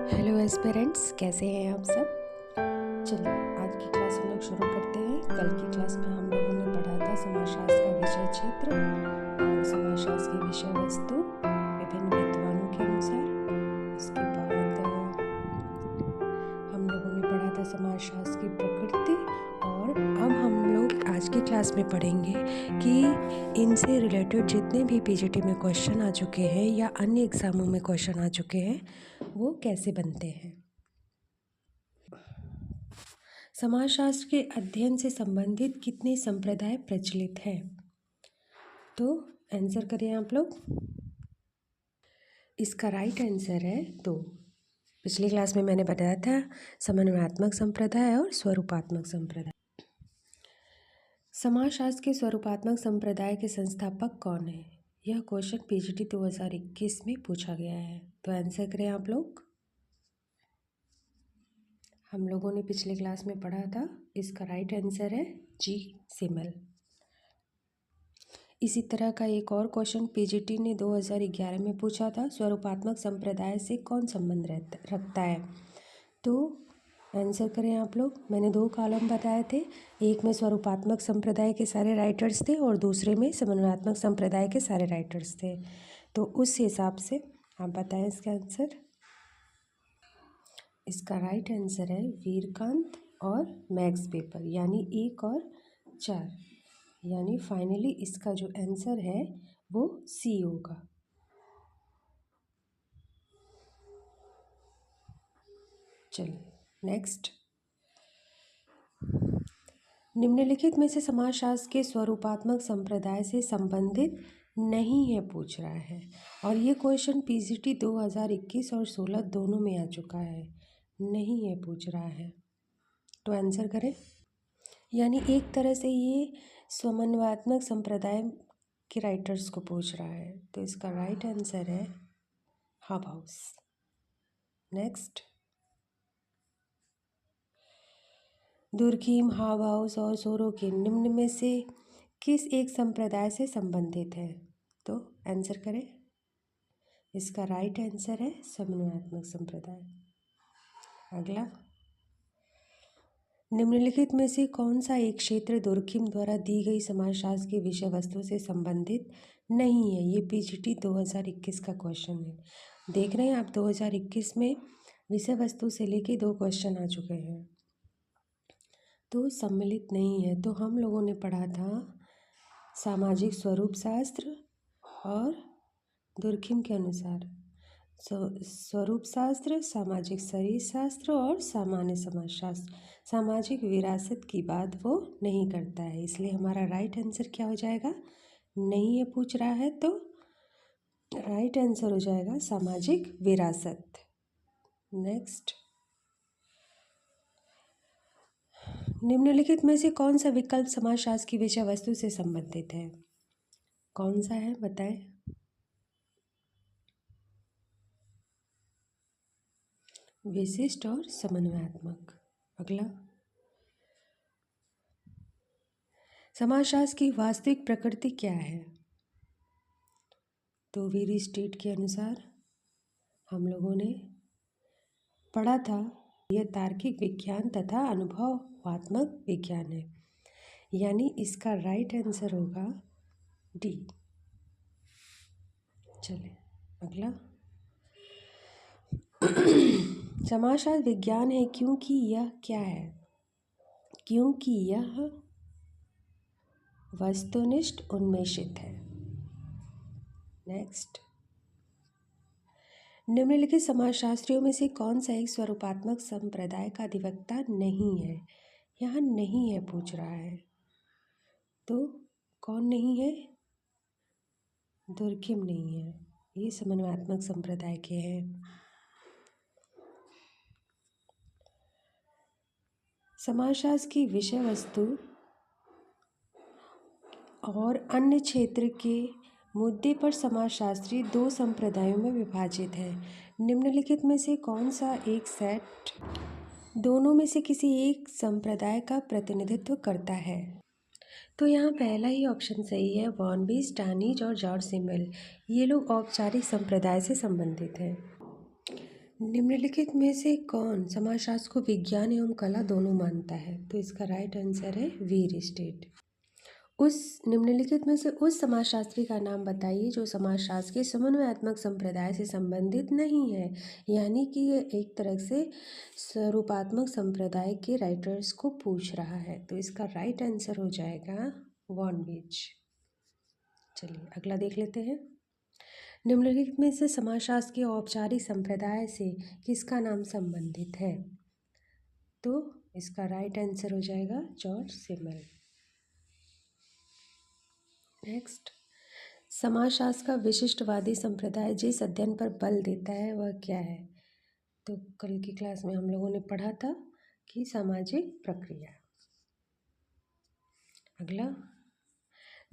Hello aspirants, कैसे हैं आप सब। चलिए आज की क्लास हम लोग शुरू करते हैं। कल की क्लास में हम लोगों ने पढ़ा था समाजशास्त्र का विषय क्षेत्र और समाजशास्त्र की विषय वस्तु विभिन्न विद्वानों के अनुसार। उसके बाद हम लोगों ने पढ़ा था समाजशास्त्र की प्रकृति और अब हम लोग आज की क्लास में पढ़ेंगे कि इनसे रिलेटेड जितने भी पीजीटी में क्वेश्चन आ चुके हैं या अन्य एग्ज़ामों में क्वेश्चन आ चुके हैं वो कैसे बनते हैं। समाजशास्त्र के अध्ययन से संबंधित कितने संप्रदाय प्रचलित हैं? तो आंसर करें आप लोग। इसका राइट आंसर है दो। पिछली क्लास में मैंने बताया था समन्वयात्मक संप्रदाय और स्वरूपात्मक संप्रदाय। समाजशास्त्र के स्वरूपात्मक संप्रदाय के संस्थापक कौन है? यह क्वेश्चन पीजीटी 2021 में पूछा गया है। तो आंसर करें आप लोग। हम लोगों ने पिछले क्लास में पढ़ा था, इसका राइट आंसर है जी सिमल। इसी तरह का एक और क्वेश्चन पीजीटी ने 2011 में पूछा था, स्वरूपात्मक संप्रदाय से कौन संबंध रखता है? तो आंसर करें आप लोग। मैंने दो कॉलम बताए थे, एक में स्वरूपात्मक संप्रदाय के सारे राइटर्स थे और दूसरे में समन्वयात्मक संप्रदाय के सारे राइटर्स थे। तो उस हिसाब से आप बताएं इसका आंसर। इसका राइट आंसर है वीरकांत और मैक्स वेबर, यानी 1 और 4, यानी फाइनली इसका जो आंसर है वो सी होगा। चलिए नेक्स्ट। निम्नलिखित में से समाजशास्त्र के स्वरूपात्मक संप्रदाय से संबंधित नहीं है पूछ रहा है, और ये क्वेश्चन पीजीटी 2021 और 16 दोनों में आ चुका है। नहीं है पूछ रहा है तो आंसर करें। यानी एक तरह से ये समन्वयात्मक संप्रदाय के राइटर्स को पूछ रहा है। तो इसका राइट आंसर है हाउस। नेक्स्ट। दुर्खिम, हाउस और सोरोकिन निम्न में से किस एक संप्रदाय से संबंधित है? तो आंसर करें। इसका राइट आंसर है समन्वयात्मक संप्रदाय। अगला, निम्नलिखित में से कौन सा एक क्षेत्र दुर्खिम द्वारा दी गई समाजशास्त्र की विषय वस्तु से संबंधित नहीं है? ये पीजीटी 2021 का क्वेश्चन है। देख रहे हैं आप, 2021 में विषय वस्तु से लेके 2 क्वेश्चन आ चुके हैं, तो सम्मिलित नहीं है। तो हम लोगों ने पढ़ा था सामाजिक स्वरूप शास्त्र और दुर्खिम के अनुसार स्वरूप शास्त्र, सामाजिक शरीर शास्त्र और सामान्य समाजशास्त्र। सामाजिक विरासत की बात वो नहीं करता है, इसलिए हमारा राइट आंसर क्या हो जाएगा? नहीं है पूछ रहा है तो राइट आंसर हो जाएगा सामाजिक विरासत। नेक्स्ट। निम्नलिखित में से कौन सा विकल्प समाजशास्त्र की विषय वस्तु से संबंधित है? कौन सा है बताएं। विशिष्ट और समन्वयात्मक। अगला, समाजशास्त्र की वास्तविक प्रकृति क्या है? तो वीरी स्टेट के अनुसार हम लोगों ने पढ़ा था, यह तार्किक विज्ञान तथा अनुभवात्मक विज्ञान है, यानी इसका राइट आंसर होगा डी। चलिए अगला। समाजशास्त्र विज्ञान है क्योंकि यह क्या है? क्योंकि यह वस्तुनिष्ठ उन्मेषित है। नेक्स्ट। निम्नलिखित समाजशास्त्रियों में से कौन सा एक स्वरूपात्मक संप्रदाय का अधिवक्ता नहीं है? यहाँ नहीं है पूछ रहा है, तो कौन नहीं है? दुर्खिम नहीं है, ये समन्वयात्मक संप्रदाय के हैं। समाजशास्त्र की विषय वस्तु और अन्य क्षेत्र के मुद्दे पर समाजशास्त्री 2 संप्रदायों में विभाजित है। निम्नलिखित में से कौन सा एक सेट दोनों में से किसी एक संप्रदाय का प्रतिनिधित्व करता है? तो यहाँ पहला ही ऑप्शन सही है, वॉर्नबी, स्टानिज और जॉर्ज सिमल। ये लोग औपचारिक संप्रदाय से संबंधित हैं। निम्नलिखित में से कौन समाजशास्त्र को विज्ञान एवं कला दोनों मानता है? तो इसका राइट आंसर है वीर स्टेट। निम्नलिखित में से उस समाजशास्त्री का नाम बताइए जो समाजशास्त्र के समन्वयात्मक संप्रदाय से संबंधित नहीं है, यानी कि ये एक तरह से स्वरूपात्मक संप्रदाय के राइटर्स को पूछ रहा है। तो इसका राइट आंसर हो जाएगा वॉन बीच। चलिए अगला देख लेते हैं। निम्नलिखित में से समाजशास्त्र के औपचारिक संप्रदाय से किसका नाम संबंधित है? तो इसका राइट आंसर हो जाएगा जॉर्ज सिमल। नेक्स्ट, समाजशास्त्र का विशिष्टवादी संप्रदाय जिस अध्ययन पर बल देता है वह क्या है? तो कल की क्लास में हम लोगों ने पढ़ा था कि सामाजिक प्रक्रिया। अगला,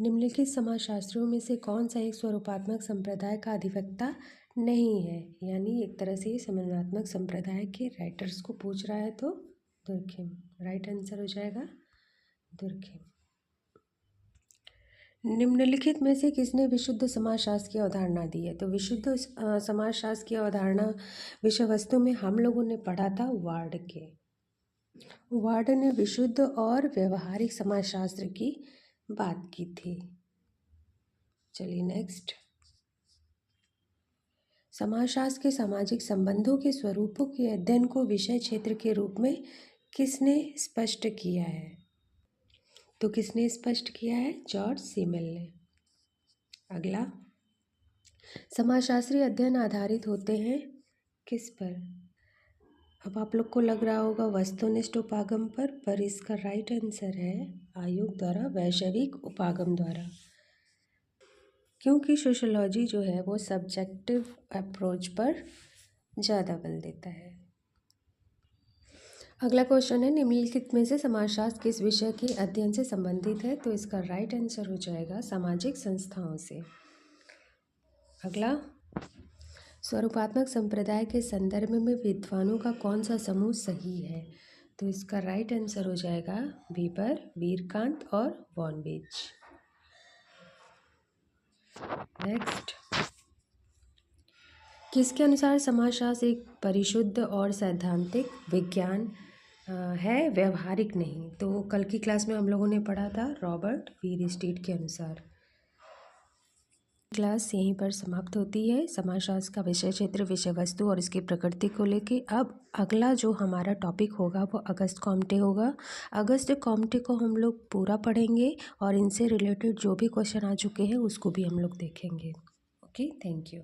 निम्नलिखित समाजशास्त्रियों में से कौन सा एक स्वरूपात्मक संप्रदाय का अधिवक्ता नहीं है? यानी एक तरह से समन्वयात्मक संप्रदाय के राइटर्स को पूछ रहा है। तो दुर्खिम, राइट आंसर हो जाएगा दुर्खिम। निम्नलिखित में से किसने विशुद्ध समाजशास्त्र की अवधारणा दी है? तो विशुद्ध समाजशास्त्र की अवधारणा विषय वस्तु में हम लोगों ने पढ़ा था वार्ड के। वार्ड ने विशुद्ध और व्यवहारिक समाजशास्त्र की बात की थी। चलिए नेक्स्ट, समाजशास्त्र के सामाजिक संबंधों के स्वरूपों के अध्ययन को विषय क्षेत्र के रूप में किसने स्पष्ट किया है? तो किसने स्पष्ट किया है? जॉर्ज सिमल ने। अगला, समाजशास्त्री अध्ययन आधारित होते हैं किस पर? अब आप लोग को लग रहा होगा वस्तुनिष्ठ उपागम पर इसका राइट आंसर है आयोग द्वारा वैश्विक उपागम द्वारा, क्योंकि सोशियोलॉजी जो है वो सब्जेक्टिव अप्रोच पर ज़्यादा बल देता है। अगला क्वेश्चन है, निम्नलिखित में से समाजशास्त्र किस विषय के अध्ययन से संबंधित है? तो इसका राइट आंसर हो जाएगा सामाजिक संस्थाओं से। अगला, स्वरूपात्मक संप्रदाय के संदर्भ में विद्वानों का कौन सा समूह सही है? तो इसका राइट आंसर हो जाएगा वीबर, वीरकांत और वॉन बीच। नेक्स्ट, किसके अनुसार समाजशास्त्र एक परिशुद्ध और सैद्धांतिक विज्ञान है, व्यवहारिक नहीं? तो कल की क्लास में हम लोगों ने पढ़ा था रॉबर्ट वीरस्टेट के अनुसार। क्लास यहीं पर समाप्त होती है समाजशास्त्र का विषय क्षेत्र, विषय वस्तु और इसकी प्रकृति को लेके। अब अगला जो हमारा टॉपिक होगा वो अगस्त कॉम्टे होगा। अगस्त कॉम्टे को हम लोग पूरा पढ़ेंगे और इनसे रिलेटेड जो भी क्वेश्चन आ चुके हैं उसको भी हम लोग देखेंगे। Okay, thank you.